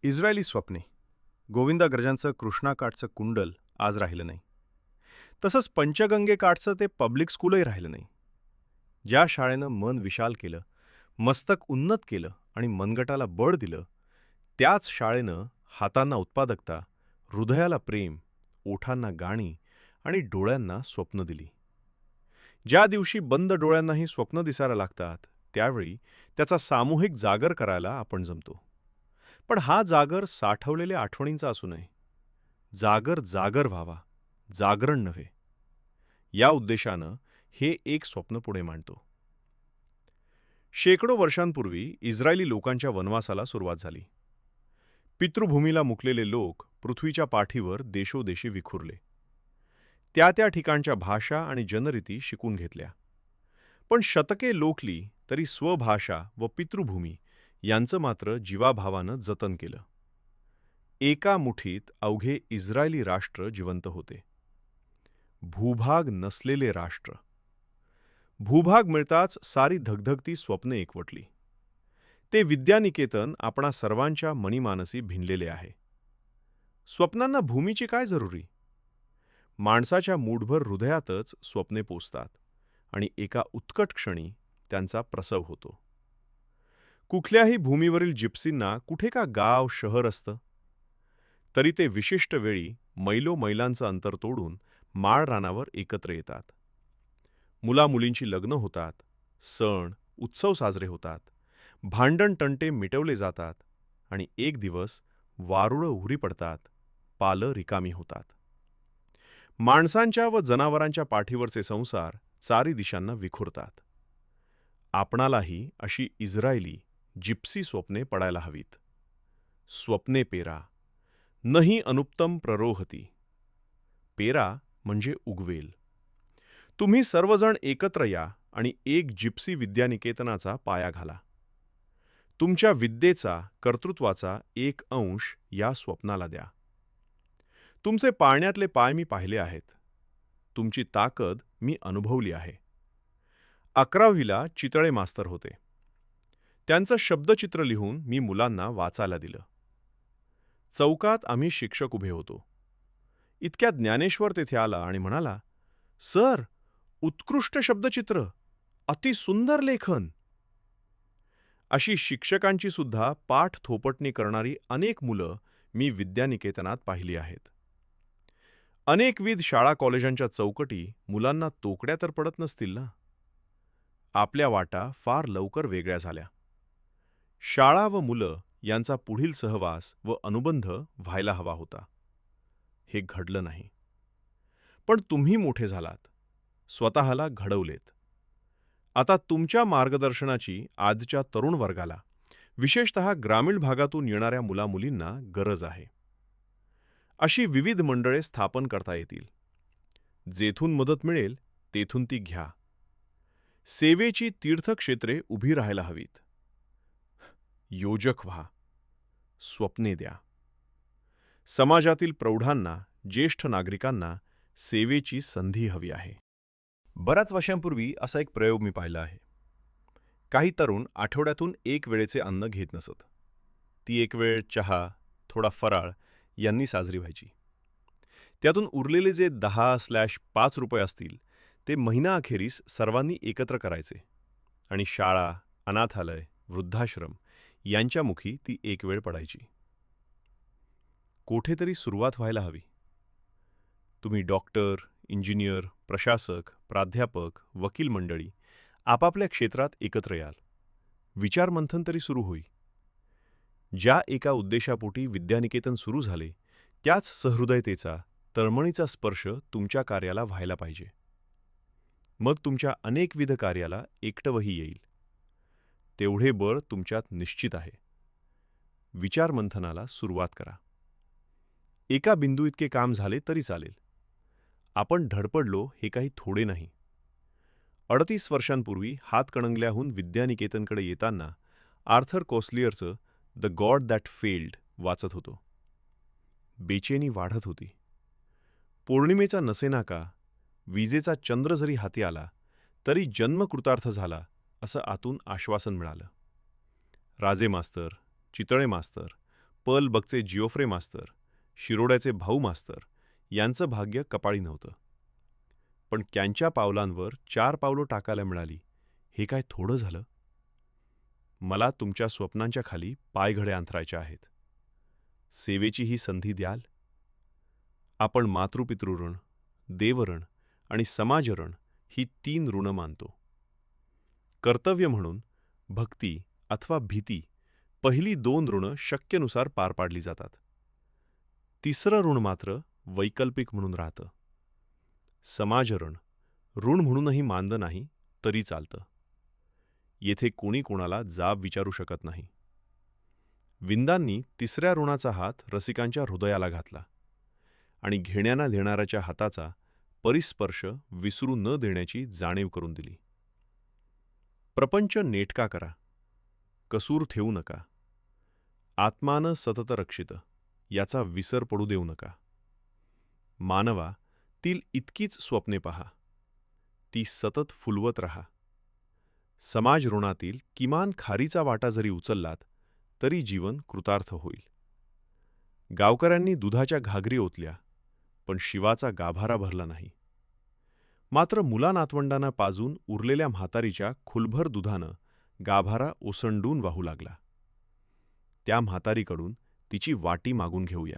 Israeli स्वप्ने. गोविंदाग्रजांचं कृष्णाकाठचं कुंडल आज राहिलं नाही. तसंच पंचगंगेकाठचं ते पब्लिक स्कूलही राहिलं नाही. ज्या शाळेनं मन विशाल केलं, मस्तक उन्नत केलं आणि मनगटाला बळ दिलं, त्याच शाळेनं हातांना उत्पादकता, हृदयाला प्रेम, ओठांना गाणी आणि डोळ्यांना स्वप्न दिली. ज्या दिवशी बंद डोळ्यांनाही स्वप्न दिसायला लागतात, त्यावेळी त्याचा सामूहिक जागर करायला आपण जमतो. पण हा जागर साठवलेल्या आठवणींचा असू नये. जागर जागर व्हावा, जागरण नव्हे. या उद्देशानं हे एक स्वप्न पुढे मांडतो. शेकडो वर्षांपूर्वी इस्रायली लोकांच्या वनवासाला सुरुवात झाली. पितृभूमीला मुकलेले लोक पृथ्वीच्या पाठीवर देशोदेशी विखुरले. त्या त्या ठिकाणच्या भाषा आणि जनरीती शिकून घेतल्या. पण शतके लोकली तरी स्वभाषा व पितृभूमी यांचं मात्र जीवाभावानं जतन केलं. एका मुठीत अवघे इस्रायली राष्ट्र जिवंत होते. भूभाग नसलेले राष्ट्र. भूभाग मिळताच सारी धगधगती स्वप्ने एकवटली. ते विद्यानिकेतन आपणा सर्वांच्या मनीमानसी भिनलेले आहे. स्वप्नांना भूमीची काय जरुरी? माणसाच्या मूठभर हृदयातच स्वप्ने पोचतात आणि एका उत्कट क्षणी त्यांचा प्रसव होतो. कुठल्याही भूमीवरील जिप्सींना कुठे का गाव शहर असतं, तरी ते विशिष्ट वेळी मैलोमैलांचं अंतर तोडून माळ रानावर एकत्र येतात. मुलामुलींची लग्न होतात, सण उत्सव साजरे होतात, भांडण तंटे मिटवले जातात आणि एक दिवस वारुळं उघडी पडतात, पालं रिकामी होतात. माणसांच्या व जनावरांच्या पाठीवरचे संसार चारी दिशांना विखुरतात. आपणालाही अशी इस्रायली जिप्सी स्वप्ने पडायला हवीत. स्वप्ने पेरा, नही अनुप्तम प्ररोहती. पेरा म्हणजे उगवेल. तुम्ही सर्वजण एकत्र या आणि एक जिप्सी विद्यानिकेतनाचा पाया घाला. तुमच्या विद्येचा, कर्तृत्वाचा एक अंश या स्वप्नाला द्या. तुमचे पाळण्यातले पाय मी पाहिले आहेत. तुमची ताकद मी अनुभवली आहे. 11वीला चितळे मास्तर होते. त्यांचं शब्दचित्र लिहून मी मुलांना वाचायला दिलं. चौकात आम्ही शिक्षक उभे होतो. इतक्यात ज्ञानेश्वर तेथे आला आणि म्हणाला, "सर, उत्कृष्ट शब्दचित्र, अतिसुंदर लेखन." अशी शिक्षकांची सुद्धा पाठ थोपटणी करणारी अनेक मुलं मी विद्यानिकेतनात पाहिली आहेत. अनेकविध शाळा कॉलेजांच्या चौकटी मुलांना तोकड्या तर पडत नसतील ना? आपल्या वाटा फार लवकर वेगळ्या झाल्या. शाळा व मुलं यांचा पुढील सहवास व अनुबंध व्हायला हवा होता. हे घडलं नाही. पण तुम्ही मोठे झालात, स्वतःला घडवलेत. आता तुमच्या मार्गदर्शनाची आजच्या तरुण वर्गाला, विशेषतः ग्रामीण भागातून येणाऱ्या मुलामुलींना गरज आहे. अशी विविध मंडळे स्थापन करता येतील. जेथून मदत मिळेल तेथून ती घ्या. सेवेची तीर्थक्षेत्रे उभी राहायला हवीत. योजक व्हा. स्वप्ने द्या. समाजातील प्रौढांना, ज्येष्ठ नागरिकांना सेवेची संधी हवी आहे. बऱ्याच वर्षांपूर्वी असा एक प्रयोग मी पाहिला आहे. काही तरुण आठवड्यातून एक वेळेचे अन्न घेत नसत. ती एक वेळ चहा, थोडा फराळ यांनी साजरी व्हायची. त्यातून उरलेले जे 10/5 रुपये असतील ते महिनाअखेरीस सर्वांनी एकत्र करायचे आणि शाळा, अनाथालय, वृद्धाश्रम यांच्या मुखी ती एक वेळ पडायची. कोठेतरी सुरुवात व्हायला हवी. तुम्ही डॉक्टर, इंजिनियर, प्रशासक, प्राध्यापक, वकील मंडळी आपापल्या क्षेत्रात एकत्र याल. विचारमंथन तरी सुरू होई. ज्या एका उद्देशापोटी विद्यानिकेतन सुरू झाले, त्याच सहृदयतेचा, तळमळीचा स्पर्श तुमच्या कार्याला व्हायला पाहिजे. मग तुमच्या अनेकविध कार्याला एकटवही येईल. तेवढे बळ तुमच्यात निश्चित आहे. विचारमंथनाला सुरुवात करा. एका बिंदू इतके काम झाले तरी चालेल. आपण धडपडलो हे काही थोडे नाही. 38 वर्षांपूर्वी हातकणंगल्याहून विद्यानिकेतनकडे येताना आर्थर कोसलियरचं द गॉड दॅट फेल्ड वाचत होतो. बेचैनी वाढत होती. पौर्णिमेचा नसेनाका, विजेचा चंद्र जरी हाती आला तरी जन्म कृतार्थ झाला असं आतून आश्वासन मिळालं. राजे मास्तर, चितळे मास्तर, पर्लबगचे जिओफ्रे मास्तर, शिरोड्याचे भाऊ मास्तर यांचं भाग्य कपाळी नव्हतं. पण त्यांच्या पावलांवर 4 पावलं टाकायला मिळाली, हे काय थोडं झालं? मला तुमच्या स्वप्नांच्या खाली पायघडे अंथरायच्या आहेत. सेवेची ही संधी द्याल? आपण मातृपितृऋण, देवऋण आणि समाजऋण ही 3 ऋणं मानतो. कर्तव्य म्हणून भक्ती अथवा भीती पहिली 2 ऋणं शक्यनुसार पार पाडली जातात. तिसरं ऋण मात्र वैकल्पिक म्हणून राहतं. समाजऋण ऋण म्हणूनही मानलं नाही तरी चालतं. येथे कोणी कोणाला जाब विचारू शकत नाही. विंदांनी तिसऱ्या ऋणाचा हात रसिकांच्या हृदयाला घातला आणि घेण्याना देणाऱ्याच्या हाताचा परिस्पर्श विसरू न देण्याची जाणीव करून दिली. प्रपंच नेटका करा, कसूर ठेवू नका. आत्मानं सतत रक्षित याचा विसर पडू देऊ नका. मानवा तील इतकीच स्वप्ने पहा, ती सतत फुलवत रहा. समाज ऋणातील किमान खारीचा वाटा जरी उचललात तरी जीवन कृतार्थ होईल. गावकऱ्यांनी दुधाच्या घागरी ओतल्या, पण शिवाचा गाभारा भरला नाही. मात्र मुला नातवंडांना पाजून उरलेल्या म्हातारीच्या खुलभर दुधानं गाभारा ओसंडून वाहू लागला. त्या म्हातारीकडून तिची वाटी मागून घेऊया.